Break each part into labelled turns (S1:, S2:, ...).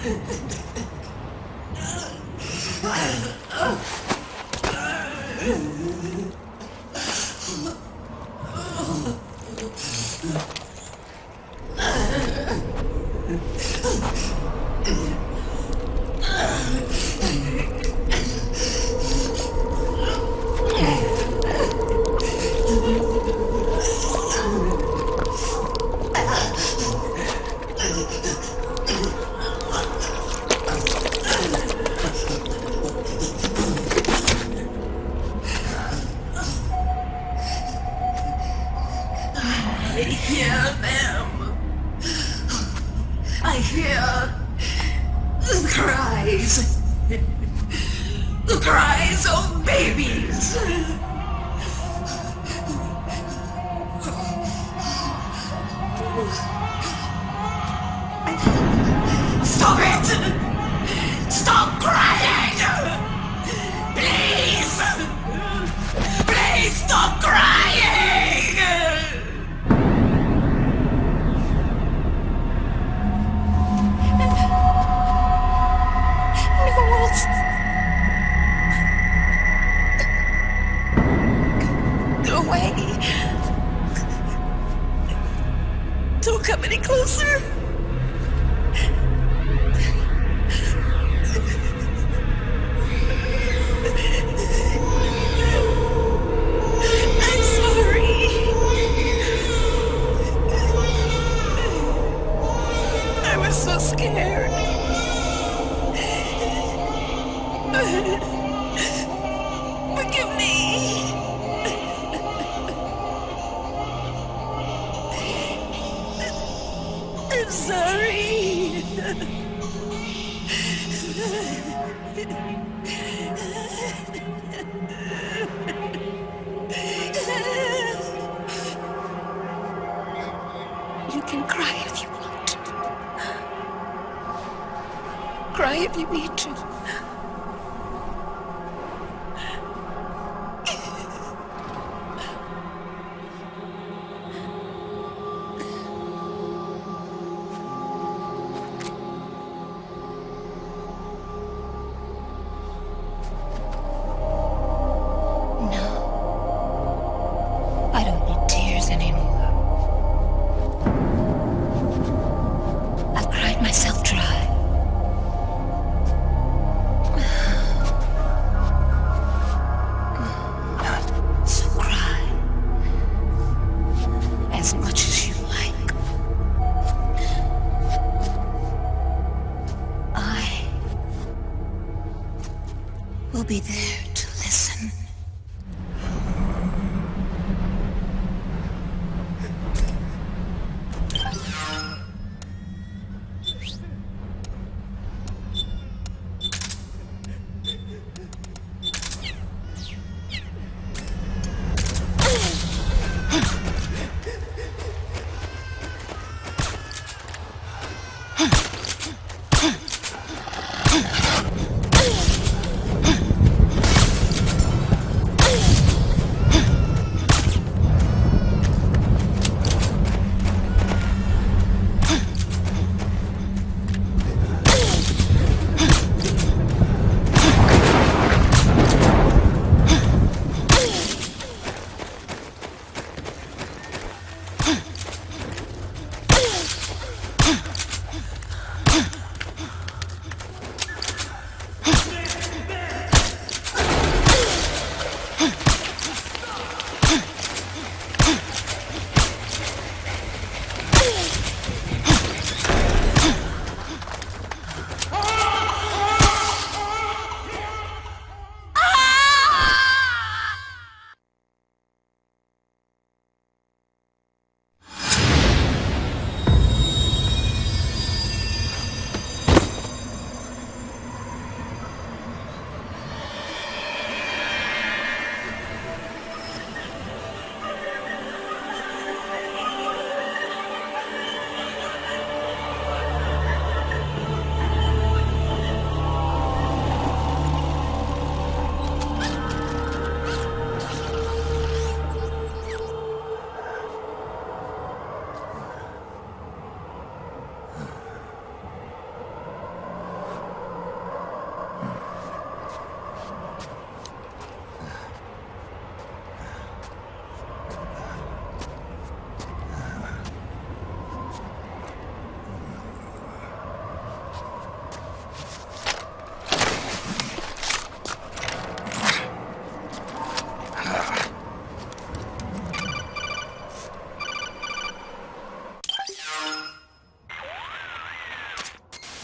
S1: I hear them. I hear the cries. The cries of babies. Stop it! Stop crying! Please! Please stop crying! Go away. Don't come any closer. I'm sorry. I was so scared. Forgive me. I'm sorry. You can cry if you want to. Cry if you need to. I don't need tears anymore. I've cried myself dry. So cry as much as you like. I will be there to listen.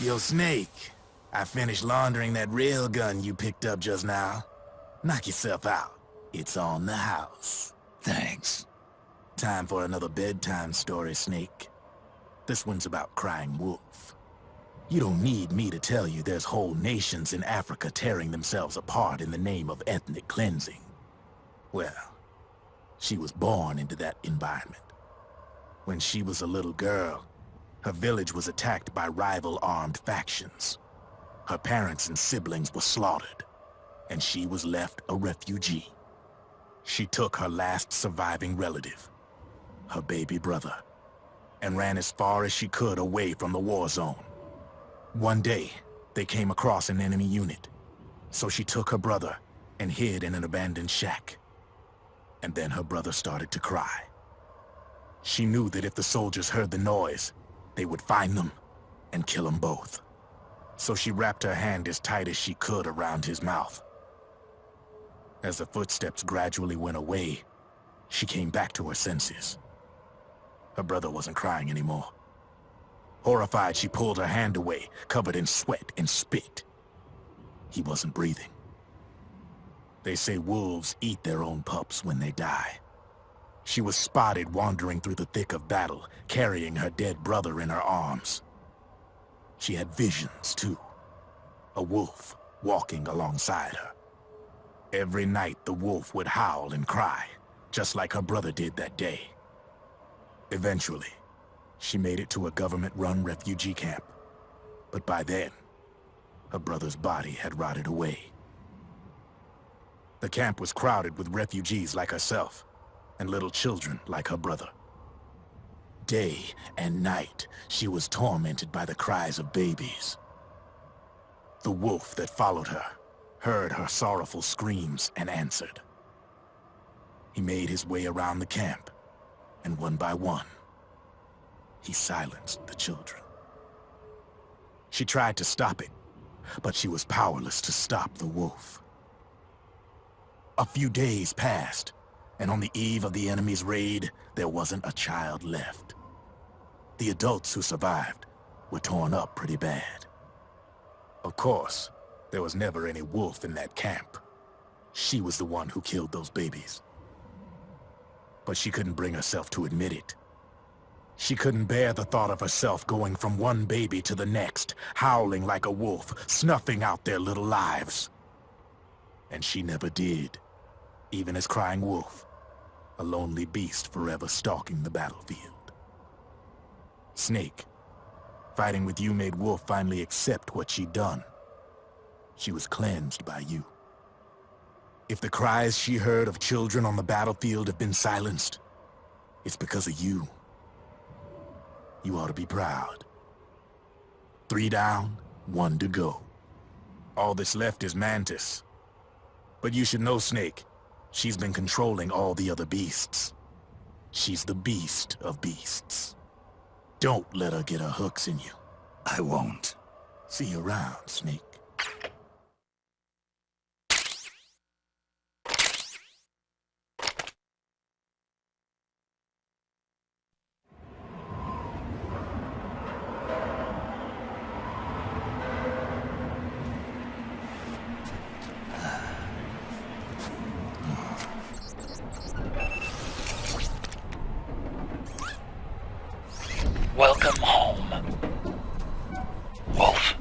S2: Yo, Snake, I finished laundering that rail gun you picked up just now. Knock yourself out. It's on the house.
S3: Thanks.
S2: Time for another bedtime story, Snake. This one's about crying wolf. You don't need me to tell you there's whole nations in Africa tearing themselves apart in the name of ethnic cleansing. Well, she was born into that environment. When she was a little girl, her village was attacked by rival armed factions. Her parents and siblings were slaughtered, and she was left a refugee. She took her last surviving relative, her baby brother, and ran as far as she could away from the war zone. One day, they came across an enemy unit, so she took her brother and hid in an abandoned shack. And then her brother started to cry. She knew that if the soldiers heard the noise, they would find them and kill them both. So she wrapped her hand as tight as she could around his mouth. As the footsteps gradually went away, she came back to her senses. Her brother wasn't crying anymore. Horrified, she pulled her hand away, covered in sweat and spit. He wasn't breathing. They say wolves eat their own pups when they die. She was spotted wandering through the thick of battle, carrying her dead brother in her arms. She had visions, too. A wolf walking alongside her. Every night, the wolf would howl and cry, just like her brother did that day. Eventually, she made it to a government-run refugee camp. But by then, her brother's body had rotted away. The camp was crowded with refugees like herself, and little children like her brother. Day and night, she was tormented by the cries of babies. The wolf that followed her heard her sorrowful screams and answered. He made his way around the camp, and one by one, he silenced the children. She tried to stop it, but she was powerless to stop the wolf. A few days passed, and on the eve of the enemy's raid, there wasn't a child left. The adults who survived were torn up pretty bad. Of course, there was never any wolf in that camp. She was the one who killed those babies. But she couldn't bring herself to admit it. She couldn't bear the thought of herself going from one baby to the next, howling like a wolf, snuffing out their little lives. And she never did, even as crying wolf, a lonely beast forever stalking the battlefield. Snake, fighting with you made Wolf finally accept what she'd done. She was cleansed by you. If the cries she heard of children on the battlefield have been silenced, it's because of you. You ought to be proud. 3 down, 1 to go. All that's left is Mantis. But you should know, Snake, she's been controlling all the other beasts. She's the beast of beasts. Don't let her get her hooks in you.
S3: I won't.
S2: See you around, Snake.
S3: Welcome home, Wolf.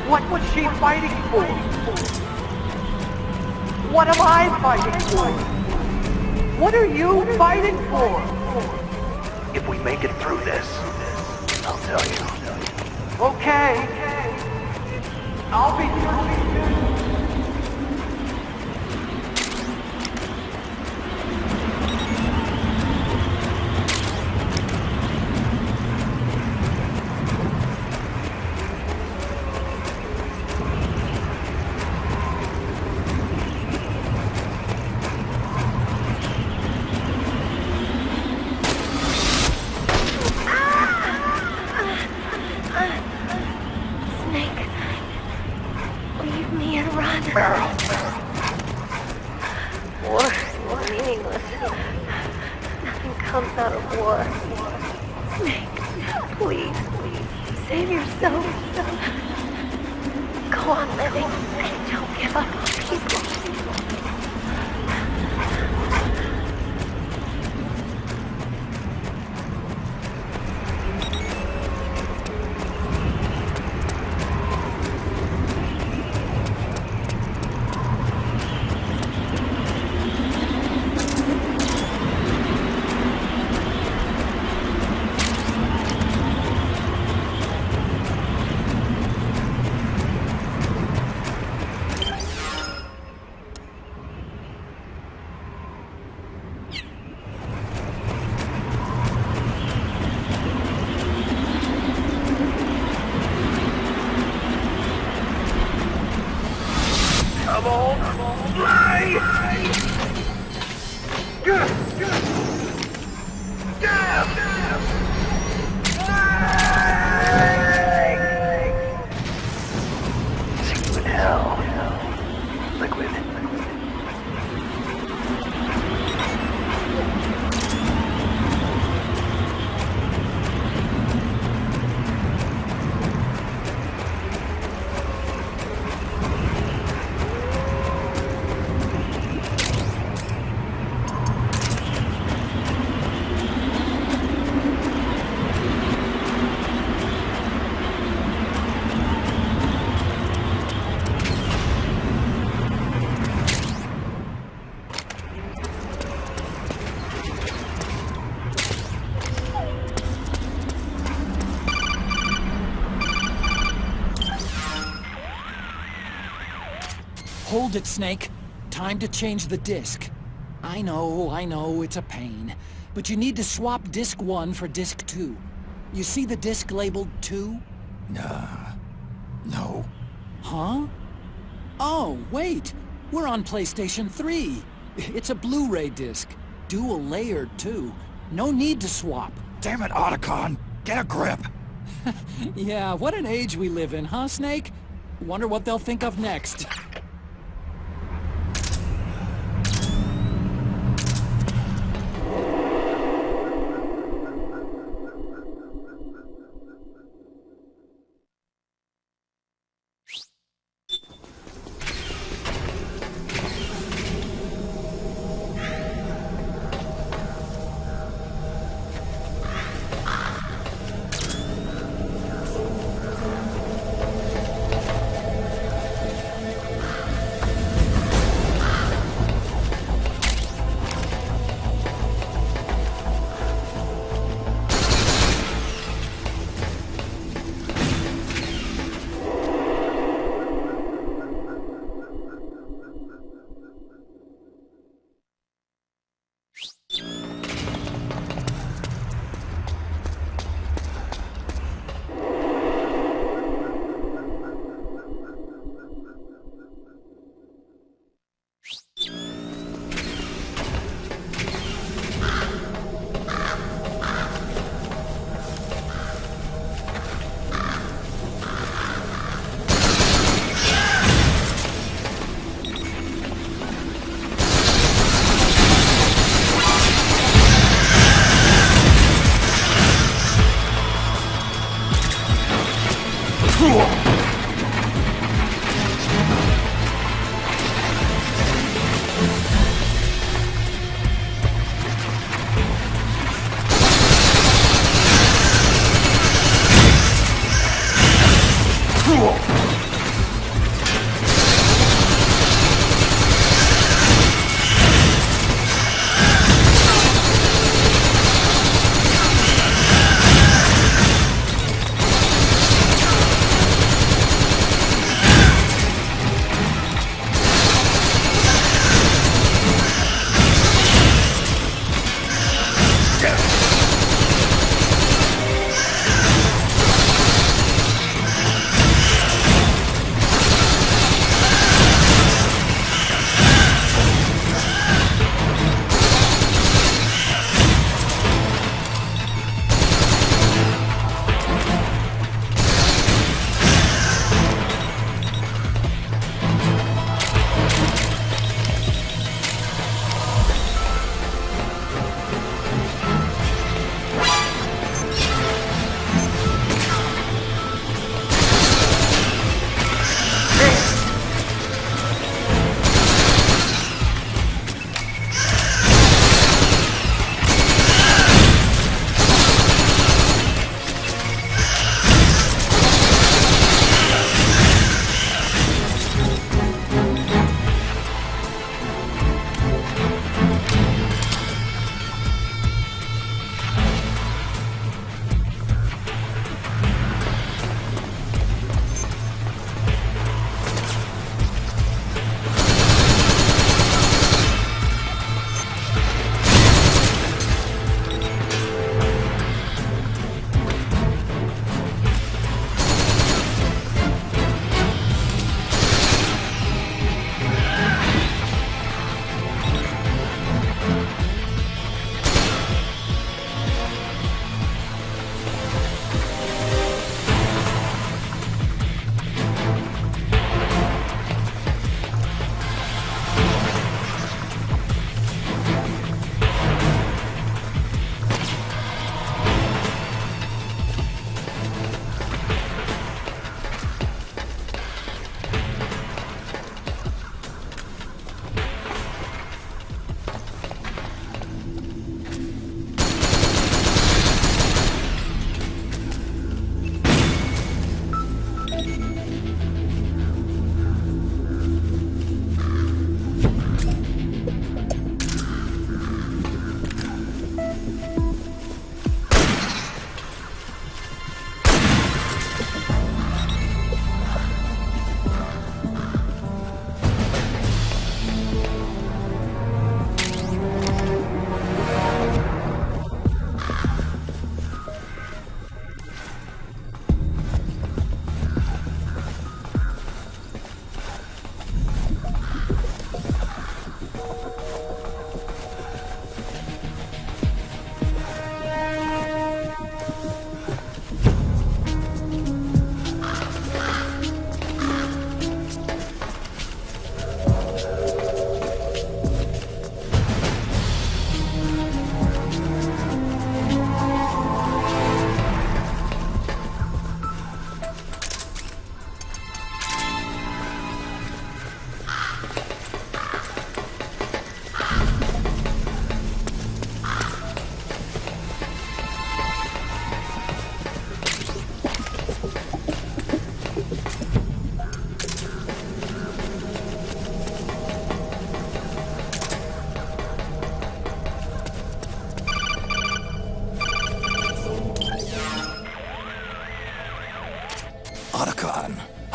S4: What was she fighting for? What am I fighting for? What are you fighting for?
S5: If we make it through this, I'll tell you.
S4: Okay. I'll be through.
S1: Snake, leave me and run. War is meaningless. Nothing comes out of war. Snake, please, save yourself. Go on living and don't give up on people.
S5: See you in hell, Liquid.
S6: Hold it, Snake. Time to change the disc. I know, it's a pain. But you need to swap disc 1 for disc 2. You see the disc labeled 2?
S3: No.
S6: Huh? Oh, wait! We're on PlayStation 3! It's a Blu-ray disc. Dual layered, too. No need to swap.
S3: Damn it, Otacon! Get a grip!
S6: Yeah, what an age we live in, huh, Snake? Wonder what they'll think of next.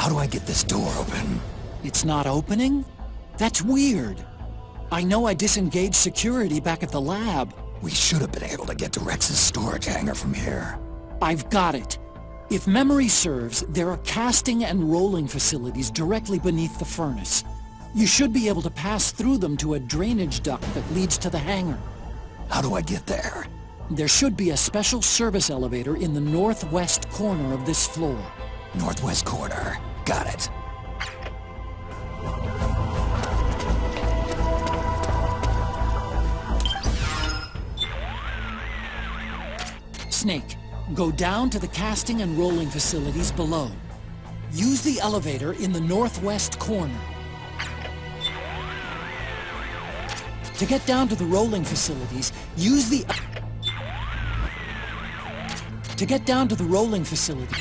S3: How do I get this door open?
S6: It's not opening? That's weird. I know I disengaged security back at the lab.
S3: We should have been able to get to Rex's storage hangar from here.
S6: I've got it. If memory serves, there are casting and rolling facilities directly beneath the furnace. You should be able to pass through them to a drainage duct that leads to the hangar.
S3: How do I get there?
S6: There should be a special service elevator in the northwest corner of this floor.
S3: Northwest corner. Got it.
S6: Snake, go down to the casting and rolling facilities below. Use the elevator in the northwest corner. To get down to the rolling facilities, use the... To get down to the rolling facility...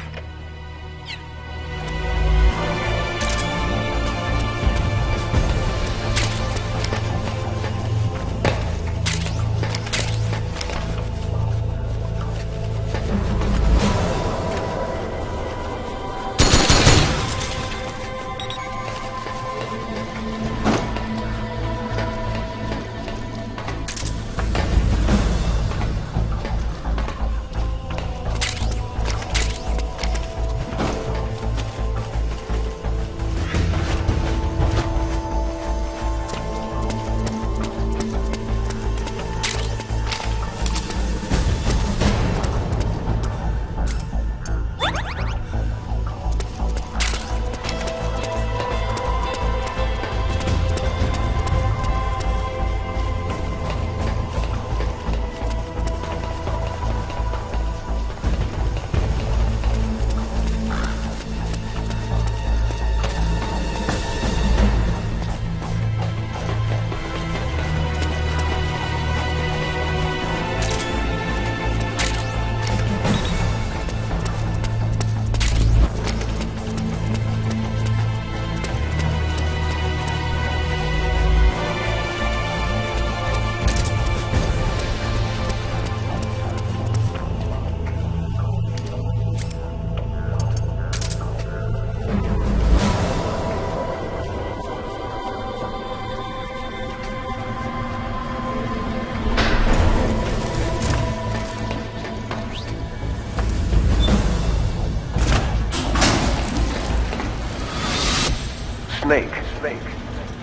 S5: Snake.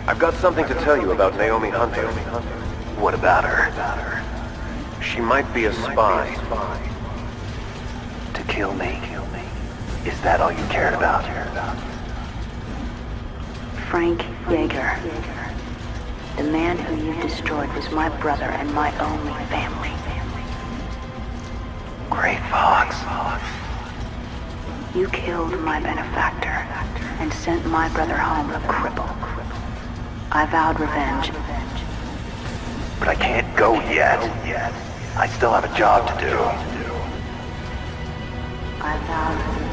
S5: I've got something to tell you about Naomi Hunter. What about her? She might be a spy. To kill me? Is that all you cared about?
S7: Frank Yeager. The man who you destroyed was my brother and my only family.
S5: Great Fox.
S7: You killed my benefactor and sent my brother home a cripple. I vowed revenge.
S5: But I can't go yet. I still have a job to do.
S7: I vowed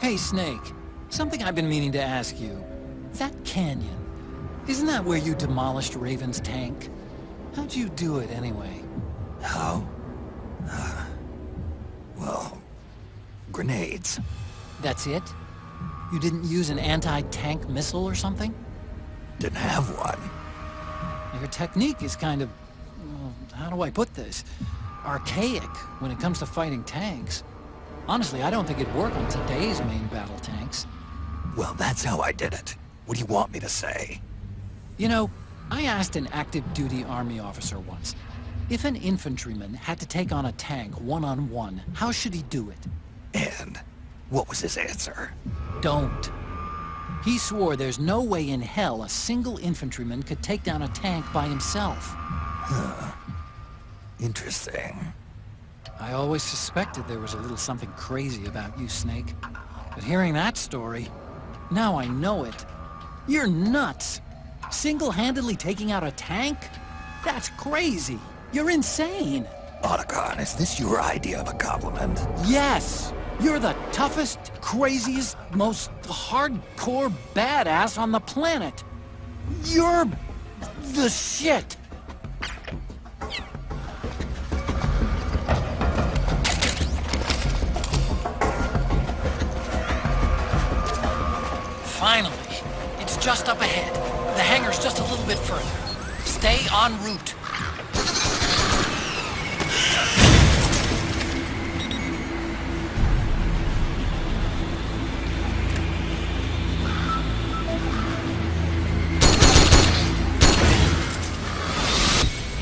S6: Hey, Snake. Something I've been meaning to ask you. That canyon, isn't that where you demolished Raven's tank? How'd you do it, anyway?
S3: How? Well, grenades.
S6: That's it? You didn't use an anti-tank missile or something?
S3: Didn't have one.
S6: Your technique is kind of... well, how do I put this? Archaic when it comes to fighting tanks. Honestly, I don't think it'd work on today's main battle tanks.
S3: Well, that's how I did it. What do you want me to say?
S6: You know, I asked an active-duty Army officer once, if an infantryman had to take on a tank one-on-one, how should he do it?
S3: And what was his answer?
S6: Don't. He swore there's no way in hell a single infantryman could take down a tank by himself.
S3: Interesting.
S6: I always suspected there was a little something crazy about you, Snake. But hearing that story, now I know it. You're nuts! Single-handedly taking out a tank? That's crazy! You're insane!
S3: Otacon, is this your idea of a compliment?
S6: Yes! You're the toughest, craziest, most hardcore badass on the planet! You're... the shit! Finally! It's just up ahead. The hangar's just a little bit further. Stay en route.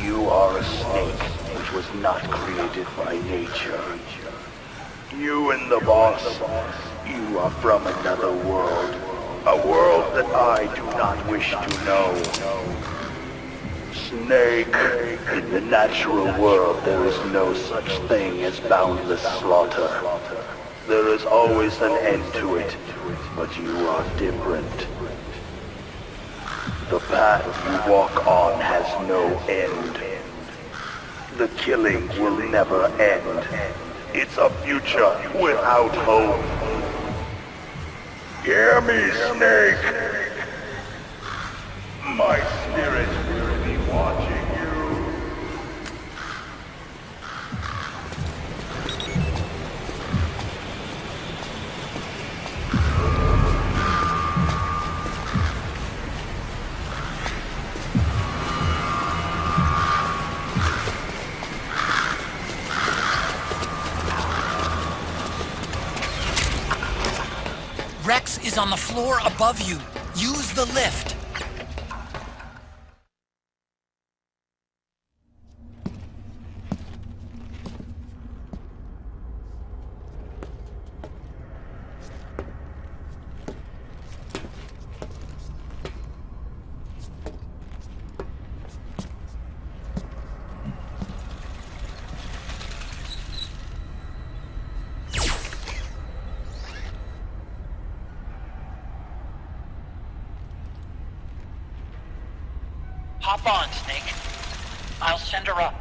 S8: You are a snake which was not created by nature. You and the boss, you are from another world. A world that I do not wish to know. Snake, in the natural world there is no such thing as boundless slaughter. There is always an end to it, but you are different. The path you walk on has no end. The killing will never end. It's a future without hope. Hear me, Snake! My spirit will be watching you.
S6: Rex is on the floor above you. Use the lift. Hop on, Snake. I'll send her up.